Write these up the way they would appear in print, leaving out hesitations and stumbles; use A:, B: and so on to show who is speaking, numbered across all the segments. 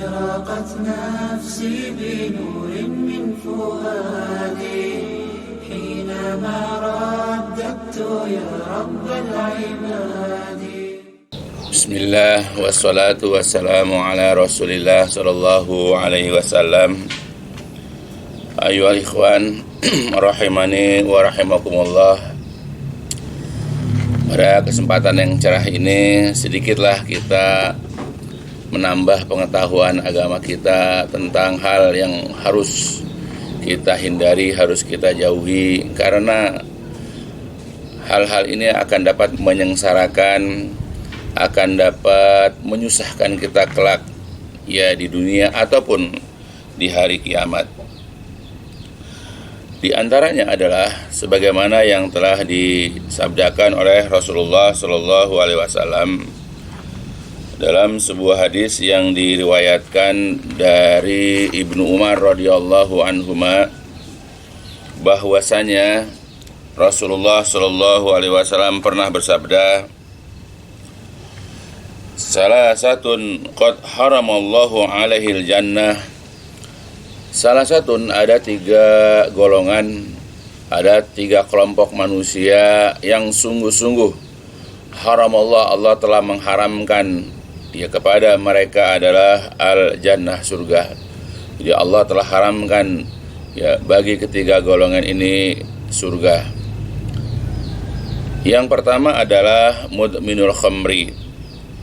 A: أشرقت نفسي بنور من فؤادي حينما رددت يا رب العباد.
B: Bismillah wassalatu wassalamu ala rasulillah sallallahu alaihi wasallam. Ayyuhal ikhwan rahimani wa rahimakumullah. Pada kesempatan yang cerah ini sedikitlah kita menambah pengetahuan agama kita tentang hal yang harus kita hindari, harus kita jauhi, karena hal-hal ini akan dapat menyengsarakan, akan dapat menyusahkan kita kelak, ya di dunia ataupun di hari kiamat. Di antaranya adalah sebagaimana yang telah disabdakan oleh Rasulullah Shallallahu Alaihi Wasallam dalam sebuah hadis yang diriwayatkan dari Ibnu Umar radhiyallahu anhuma, bahwasanya Rasulullah Shallallahu Alaihi Wasallam pernah bersabda, salah satun qad haramallahu alaihil jannah. Salah satun, ada 3 golongan, ada 3 kelompok manusia yang sungguh-sungguh haramallah, Allah telah mengharamkan ya kepada mereka adalah al-jannah, surga. Jadi Allah telah haramkan ya bagi ketiga golongan ini surga. Yang pertama adalah mudminul khamri,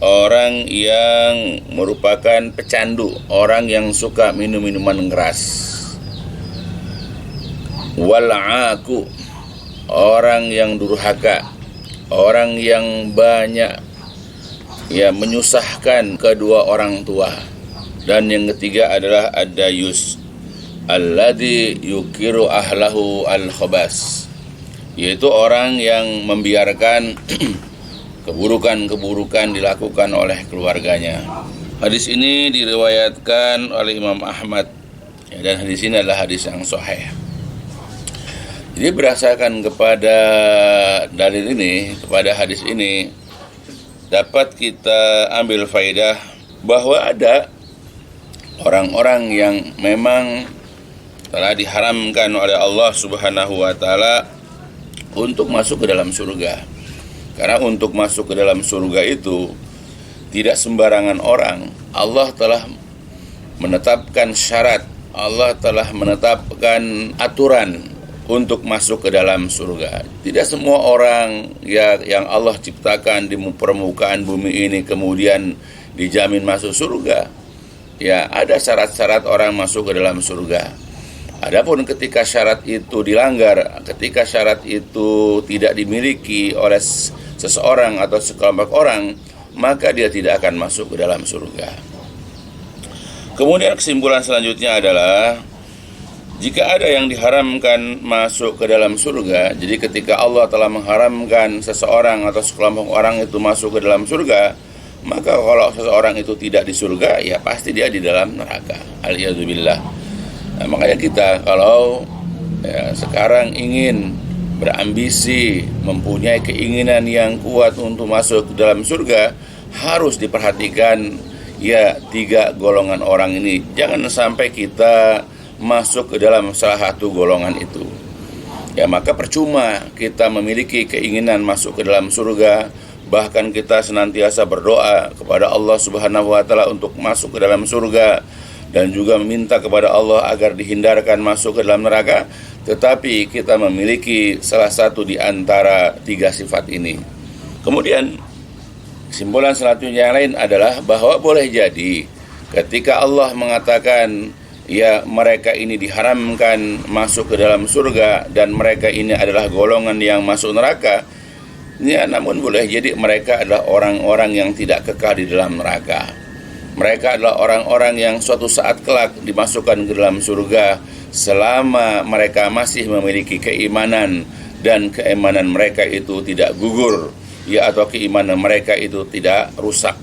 B: orang yang merupakan pecandu, orang yang suka minum minuman keras. Wal'aku, orang yang durhaka, orang yang banyak ya menyusahkan kedua orang tua. Dan yang ketiga adalah ad-dayus, alladzi yukiru ahlahu al-khabas, yaitu orang yang membiarkan keburukan-keburukan dilakukan oleh keluarganya. Hadis ini diriwayatkan oleh Imam Ahmad ya, dan hadis ini adalah hadis yang sahih. Jadi berdasarkan kepada dalil ini, kepada hadis ini, dapat kita ambil faedah bahwa ada orang-orang yang memang telah diharamkan oleh Allah Subhanahu wa taala untuk masuk ke dalam surga. Karena untuk masuk ke dalam surga itu tidak sembarangan orang. Allah telah menetapkan syarat, Allah telah menetapkan aturan untuk masuk ke dalam surga. Tidak semua orang yang Allah ciptakan di permukaan bumi ini kemudian dijamin masuk surga. Ya, ada syarat-syarat orang masuk ke dalam surga. Adapun ketika syarat itu dilanggar, ketika syarat itu tidak dimiliki oleh seseorang atau sekelompok orang, maka dia tidak akan masuk ke dalam surga. Kemudian kesimpulan selanjutnya adalah, jika ada yang diharamkan masuk ke dalam surga, jadi ketika Allah telah mengharamkan seseorang atau sekelompok orang itu masuk ke dalam surga, maka kalau seseorang itu tidak di surga, ya pasti dia di dalam neraka. Aliyadzubillah. Nah, makanya kita kalau ya, sekarang ingin berambisi, mempunyai keinginan yang kuat untuk masuk ke dalam surga, harus diperhatikan ya 3 golongan orang ini. Jangan sampai kita masuk ke dalam salah satu golongan itu. Ya, maka percuma kita memiliki keinginan masuk ke dalam surga, bahkan kita senantiasa berdoa kepada Allah Subhanahu wa taala untuk masuk ke dalam surga dan juga meminta kepada Allah agar dihindarkan masuk ke dalam neraka, tetapi kita memiliki salah satu di antara 3 sifat ini. Kemudian kesimpulan selanjutnya yang lain adalah bahwa boleh jadi ketika Allah mengatakan ya mereka ini diharamkan masuk ke dalam surga dan mereka ini adalah golongan yang masuk neraka, ya, namun boleh jadi mereka adalah orang-orang yang tidak kekal di dalam neraka. Mereka adalah orang-orang yang suatu saat kelak dimasukkan ke dalam surga selama mereka masih memiliki keimanan dan keimanan mereka itu tidak gugur, ya, atau keimanan mereka itu tidak rusak.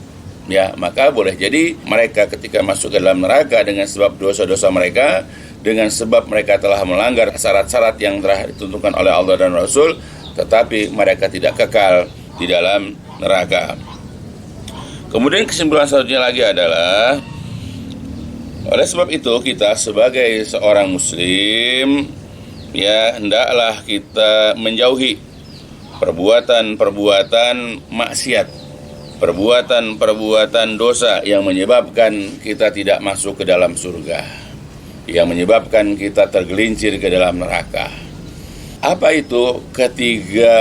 B: Ya, maka boleh jadi mereka ketika masuk ke dalam neraka dengan sebab dosa-dosa mereka, dengan sebab mereka telah melanggar syarat-syarat yang telah ditentukan oleh Allah dan Rasul, tetapi mereka tidak kekal di dalam neraka. Kemudian kesimpulan selanjutnya lagi adalah Oleh sebab itu kita sebagai seorang muslim ya hendaklah kita menjauhi perbuatan-perbuatan maksiat, perbuatan-perbuatan dosa yang menyebabkan kita tidak masuk ke dalam surga, yang menyebabkan kita tergelincir ke dalam neraka. Apa itu ketiga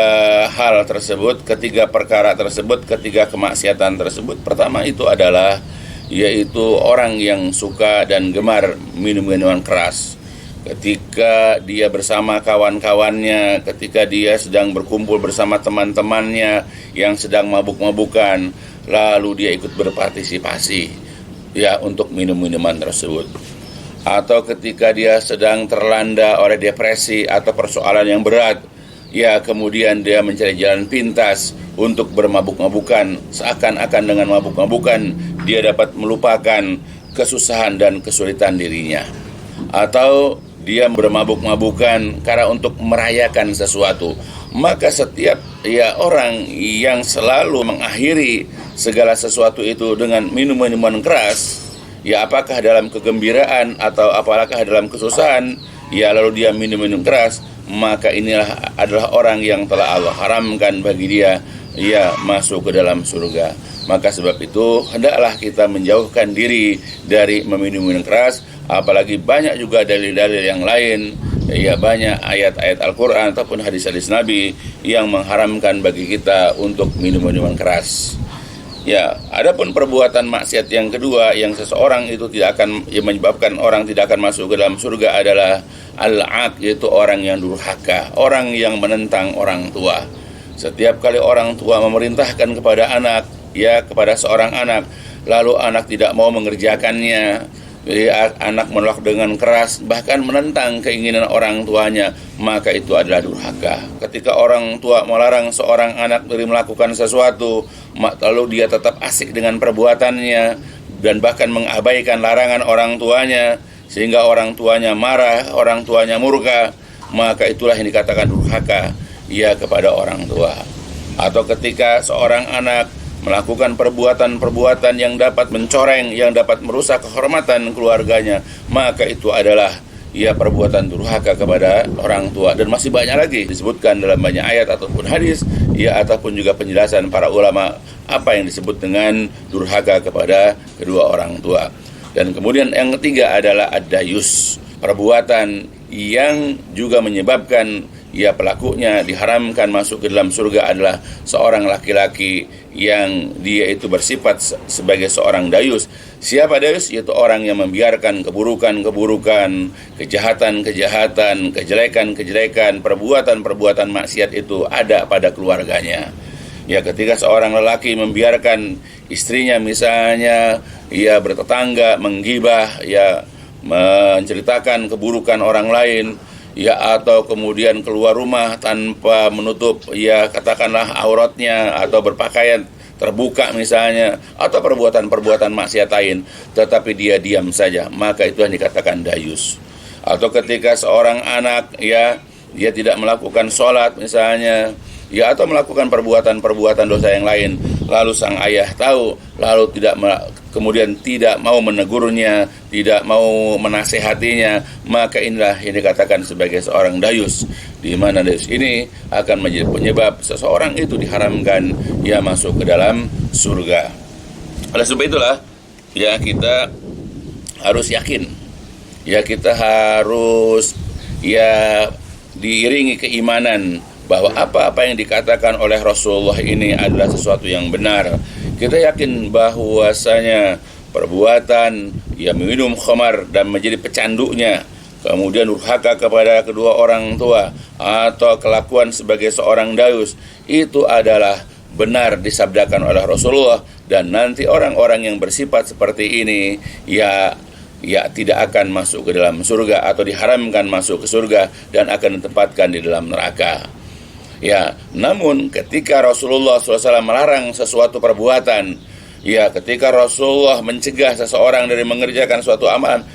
B: hal tersebut, ketiga perkara tersebut, ketiga kemaksiatan tersebut? Pertama itu adalah yaitu orang yang suka dan gemar minum minuman keras. Ketika dia bersama kawan-kawannya, ketika dia sedang berkumpul bersama teman-temannya yang sedang mabuk-mabukan, lalu dia ikut berpartisipasi ya untuk minum minuman tersebut. Atau ketika dia sedang terlanda oleh depresi atau persoalan yang berat, ya kemudian dia mencari jalan pintas untuk bermabuk-mabukan, seakan-akan dengan mabuk-mabukan dia dapat melupakan kesusahan dan kesulitan dirinya. Atau dia bermabuk-mabukan karena untuk merayakan sesuatu. Maka setiap ya orang yang selalu mengakhiri segala sesuatu itu dengan minum-minuman keras, ya apakah dalam kegembiraan atau apakah dalam kesusahan, ya lalu dia minum-minum keras, maka inilah adalah orang yang telah Allah haramkan bagi dia, ya masuk ke dalam surga. Maka sebab itu hendaklah kita menjauhkan diri dari meminum minuman keras, apalagi banyak juga dalil-dalil yang lain, ya banyak ayat-ayat Al-Quran ataupun hadis-hadis Nabi yang mengharamkan bagi kita untuk minum minuman keras. Ya, adapun perbuatan maksiat yang kedua yang seseorang itu tidak akan yang menyebabkan orang tidak akan masuk ke dalam surga adalah al-aq, yaitu orang yang durhaka, orang yang menentang orang tua. Setiap kali orang tua memerintahkan kepada anak, ya kepada seorang anak, lalu anak tidak mau mengerjakannya, jadi anak menolak dengan keras, bahkan menentang keinginan orang tuanya, maka itu adalah durhaka. Ketika orang tua melarang seorang anak dari melakukan sesuatu, lalu dia tetap asik dengan perbuatannya dan bahkan mengabaikan larangan orang tuanya, sehingga orang tuanya marah, orang tuanya murka, maka itulah yang dikatakan durhaka ya kepada orang tua. Atau ketika seorang anak melakukan perbuatan-perbuatan yang dapat mencoreng, yang dapat merusak kehormatan keluarganya, maka itu adalah ya perbuatan durhaka kepada orang tua. Dan masih banyak lagi disebutkan dalam banyak ayat ataupun hadis, ya ataupun juga penjelasan para ulama apa yang disebut dengan durhaka kepada kedua orang tua. Dan kemudian yang ketiga adalah ad-dayus, perbuatan yang juga menyebabkan ya pelakunya diharamkan masuk ke dalam surga adalah seorang laki-laki yang dia itu bersifat sebagai seorang dayus. Siapa dayus? Yaitu orang yang membiarkan keburukan-keburukan, kejahatan-kejahatan, kejelekan-kejelekan, perbuatan-perbuatan maksiat itu ada pada keluarganya. Ya ketika seorang lelaki membiarkan istrinya misalnya ya bertetangga, menggibah, ya menceritakan keburukan orang lain, ya atau kemudian keluar rumah tanpa menutup ya katakanlah auratnya atau berpakaian terbuka misalnya, atau perbuatan-perbuatan maksiat lain, tetapi dia diam saja, maka itu yang dikatakan dayus. Atau ketika seorang anak ya dia tidak melakukan sholat misalnya, ya atau melakukan perbuatan-perbuatan dosa yang lain, lalu sang ayah tahu, lalu kemudian tidak mau menegurnya, tidak mau menasehatinya, maka inilah yang dikatakan sebagai seorang dayus, di mana dayus ini akan menjadi penyebab seseorang itu diharamkan ya masuk ke dalam surga. Oleh sebab itulah ya kita harus yakin, ya kita harus ya diiringi keimanan bahwa apa-apa yang dikatakan oleh Rasulullah ini adalah sesuatu yang benar. Kita yakin bahwasanya perbuatan yang minum khamar dan menjadi pecandunya, kemudian durhaka kepada kedua orang tua, atau kelakuan sebagai seorang dayus, itu adalah benar disabdakan oleh Rasulullah. Dan nanti orang-orang yang bersifat seperti ini ya tidak akan masuk ke dalam surga atau diharamkan masuk ke surga dan akan ditempatkan di dalam neraka. Ya, namun ketika Rasulullah SAW melarang sesuatu perbuatan, ya ketika Rasulullah mencegah seseorang dari mengerjakan suatu amalan,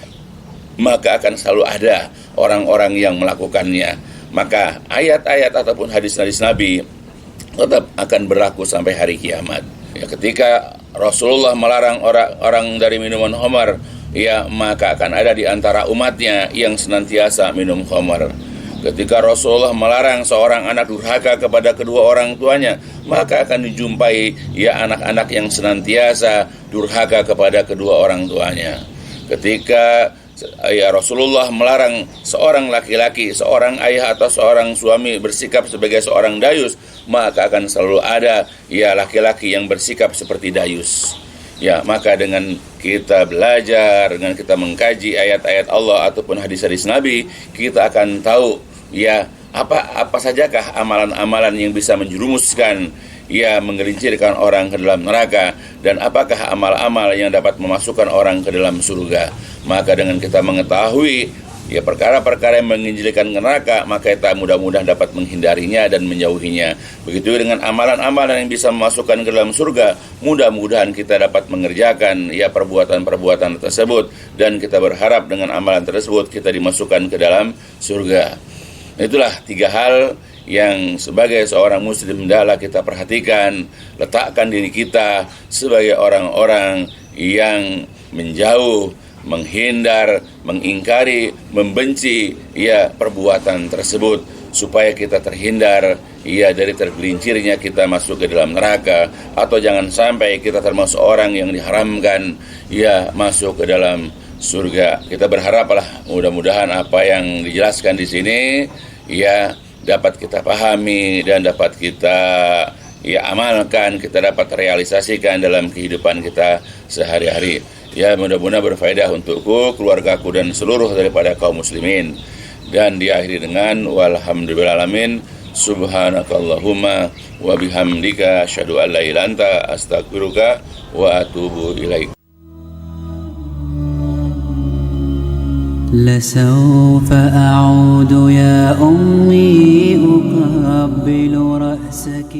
B: maka akan selalu ada orang-orang yang melakukannya. Maka ayat-ayat ataupun hadis-hadis Nabi tetap akan berlaku sampai hari kiamat. Ya, ketika Rasulullah melarang orang dari minuman khamar, ya maka akan ada di antara umatnya yang senantiasa minum khamar. Ketika Rasulullah melarang seorang anak durhaka kepada kedua orang tuanya, maka akan dijumpai ya anak-anak yang senantiasa durhaka kepada kedua orang tuanya. Ketika ya Rasulullah melarang seorang laki-laki, seorang ayah atau seorang suami bersikap sebagai seorang dayus, maka akan selalu ada ya laki-laki yang bersikap seperti dayus. Ya, maka dengan kita belajar, dengan kita mengkaji ayat-ayat Allah ataupun hadis-hadis Nabi, kita akan tahu ya apa sajakah amalan-amalan yang bisa menjerumuskan ya menggelincirkan orang ke dalam neraka, dan apakah amal-amal yang dapat memasukkan orang ke dalam surga. Maka dengan kita mengetahui ya perkara-perkara yang menginjilkan ke neraka, maka kita mudah-mudahan dapat menghindarinya dan menjauhinya. Begitu dengan amalan-amalan yang bisa memasukkan ke dalam surga, mudah-mudahan kita dapat mengerjakan ya perbuatan-perbuatan tersebut, dan kita berharap dengan amalan tersebut kita dimasukkan ke dalam surga. Itulah 3 hal yang sebagai seorang muslim hendaklah kita perhatikan. Letakkan diri kita sebagai orang-orang yang menjauh, menghindar, mengingkari, membenci ya perbuatan tersebut, supaya kita terhindar ya dari tergelincirnya kita masuk ke dalam neraka, atau jangan sampai kita termasuk orang yang diharamkan ya masuk ke dalam surga. Kita berharaplah mudah-mudahan apa yang dijelaskan di sini ya dapat kita pahami dan dapat kita ya amalkan, kita dapat realisasikan dalam kehidupan kita sehari-hari. Ya, mudah-mudahan berfaedah untukku, keluargaku, dan seluruh daripada kaum muslimin. Dan diakhiri dengan walhamdulillahalamin, subhanakallahumma wa bihamdika asyhadu an la ilaha illa anta astaghfiruka wa atubu ilaik.
A: لسوف أعود يا أمي أقبل رأسك